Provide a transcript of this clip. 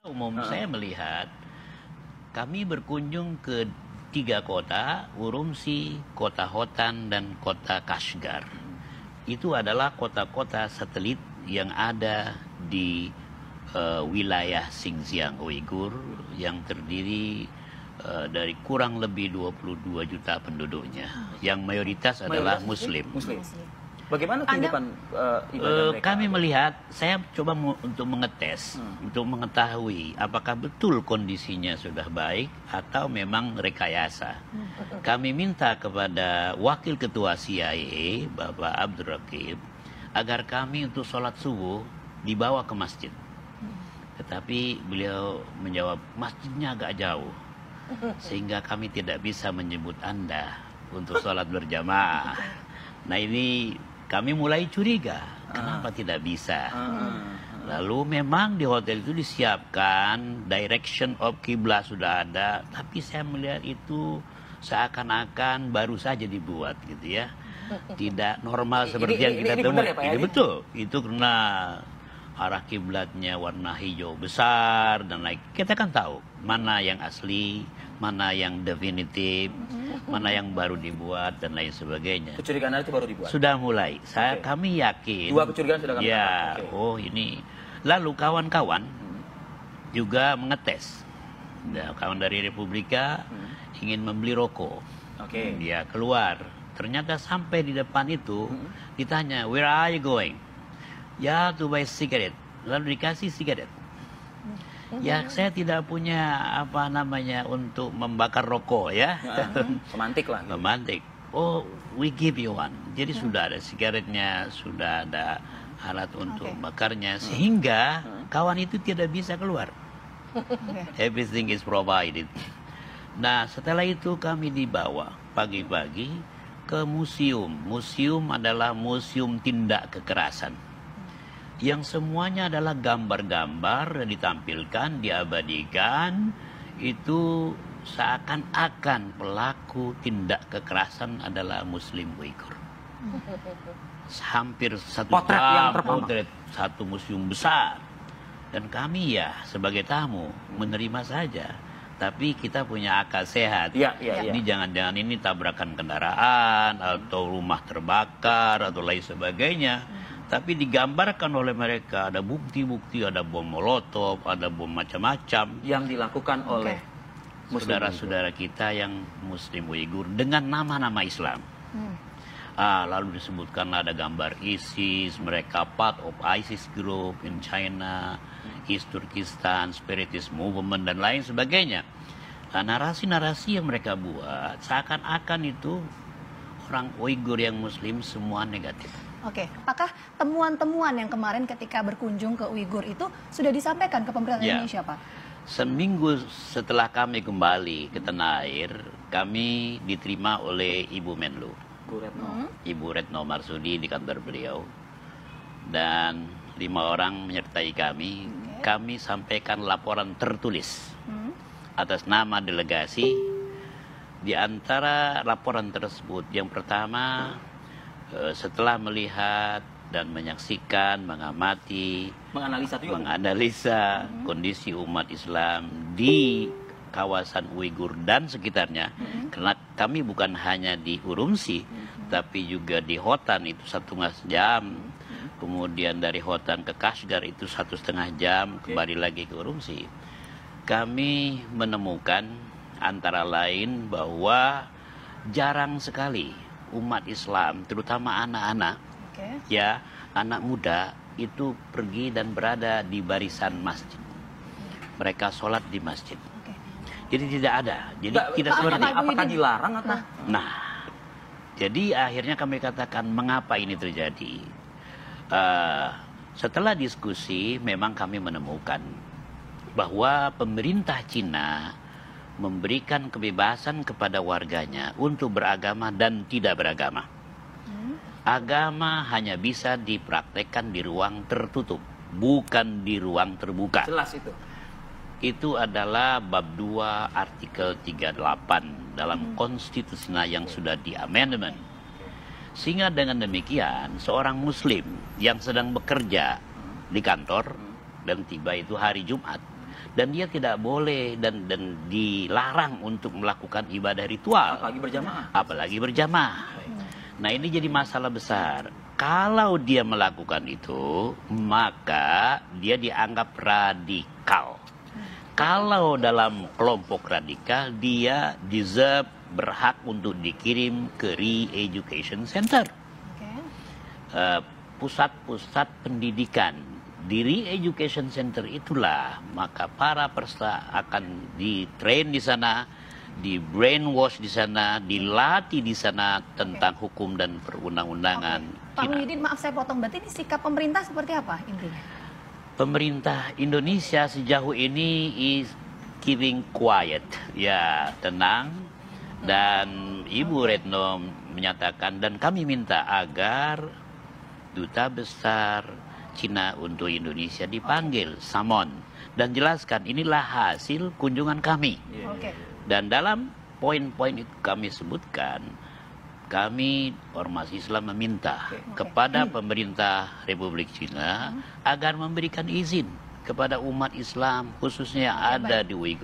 Umum saya melihat kami berkunjung ke 3 kota, Urumqi, kota Hotan, dan kota Kashgar. Itu adalah kota-kota satelit yang ada di wilayah Xinjiang Uighur yang terdiri dari kurang lebih 22 juta penduduknya, yang mayoritas adalah Muslim. Bagaimana kehidupan ibadah mereka? Kami melihat, saya coba untuk mengetes, untuk mengetahui apakah betul kondisinya sudah baik atau memang rekayasa. Kami minta kepada Wakil Ketua CIA, Bapak Abdul Raqib, agar kami untuk sholat subuh dibawa ke masjid. Tetapi beliau menjawab, masjidnya agak jauh, sehingga kami tidak bisa menjemput Anda untuk sholat berjamaah. Nah ini kami mulai curiga, kenapa tidak bisa? Lalu memang di hotel itu disiapkan, direction of kiblat sudah ada, tapi saya melihat itu seakan-akan baru saja dibuat gitu ya. Tidak normal seperti yang kita temui. Ini betul, itu karena arah kiblatnya warna hijau besar dan lain. Kita kan tahu mana yang asli, mana yang definitif, mana yang baru dibuat dan lain sebagainya. Kecurigaan itu baru dibuat? Sudah mulai. Kami yakin. 2 kecurigaan sudah kami dapat. Oh ini. Lalu kawan-kawan juga mengetes. Nah, kawan dari Republika ingin membeli rokok. Dia keluar. Ternyata sampai di depan itu ditanya, where are you going? Ya, to buy cigarette. Lalu dikasih cigarette. Ya, saya tidak punya apa namanya untuk membakar rokok ya. Pemantik lah. Gitu. Pemantik. Oh, we give you one. Jadi sudah ada sigaretnya, sudah ada alat untuk bakarnya, sehingga kawan itu tidak bisa keluar. Everything is provided. Nah, setelah itu kami dibawa pagi-pagi ke museum. Museum adalah museum tindak kekerasan. Yang semuanya adalah gambar-gambar yang ditampilkan, diabadikan, itu seakan-akan pelaku tindak kekerasan adalah Muslim Uighur. Hampir 1 jam potret, satu museum besar. Dan kami ya sebagai tamu menerima saja. Tapi kita punya akal sehat. Ini jangan-jangan ini tabrakan kendaraan atau rumah terbakar atau lain sebagainya. Tapi digambarkan oleh mereka ada bukti-bukti, ada bom molotov, ada bom macam-macam yang dilakukan oleh saudara-saudara kita yang Muslim Uighur dengan nama-nama Islam. Lalu disebutkan ada gambar ISIS, mereka part of ISIS group in China, East Turkestan, Spiritist Movement dan lain sebagainya. Narasi-narasi yang mereka buat seakan-akan itu orang Uighur yang Muslim semua negatif. Apakah temuan-temuan yang kemarin ketika berkunjung ke Uighur itu sudah disampaikan ke pemerintah Indonesia, Pak? Seminggu setelah kami kembali ke tanah air, kami diterima oleh Ibu Menlu, Ibu Retno Marsudi di kantor beliau, dan 5 orang menyertai kami. Kami sampaikan laporan tertulis atas nama delegasi. Di antara laporan tersebut, yang pertama, setelah melihat dan menyaksikan, mengamati, menganalisa kondisi umat Islam di kawasan Uighur dan sekitarnya, karena kami bukan hanya di Urumqi, tapi juga di Hotan itu 1,5 jam, kemudian dari Hotan ke Kashgar itu 1,5 jam, kembali lagi ke Urumqi. Kami menemukan antara lain bahwa jarang sekali umat Islam, terutama anak-anak, ya anak muda itu pergi dan berada di barisan masjid. Mereka sholat di masjid. Jadi tidak ada. Jadi tidak seperti. Apakah dilarang atau? Nah, jadi akhirnya kami katakan mengapa ini terjadi. Setelah diskusi, memang kami menemukan bahwa pemerintah Cina memberikan kebebasan kepada warganya untuk beragama dan tidak beragama. Agama hanya bisa dipraktekkan di ruang tertutup, bukan di ruang terbuka. Jelas itu. Itu adalah bab 2 artikel 38 dalam konstitusinya yang sudah di-amendment. Sehingga dengan demikian, seorang muslim yang sedang bekerja di kantor dan tiba itu hari Jumat, dan dia tidak boleh dan dilarang untuk melakukan ibadah ritual. Apalagi berjamaah. Nah, ini jadi masalah besar. Kalau dia melakukan itu, maka dia dianggap radikal. Kalau dalam kelompok radikal, dia deserve, berhak untuk dikirim ke re-education center. Pusat-pusat pendidikan. Di re-education center itulah, maka para peserta akan di-train di sana, di brainwash di sana, dilatih di sana tentang hukum dan perundang-undangan. Pak Muhyiddin, maaf saya potong, berarti ini sikap pemerintah seperti apa intinya? Pemerintah Indonesia sejauh ini is keeping quiet, ya, tenang, dan Ibu Retno menyatakan dan kami minta agar Duta Besar Cina untuk Indonesia dipanggil, summon, dan jelaskan inilah hasil kunjungan kami. Dan dalam poin-poin itu kami sebutkan, kami Ormas Islam meminta kepada pemerintah Republik Cina agar memberikan izin kepada umat Islam khususnya yang ada di Uighur.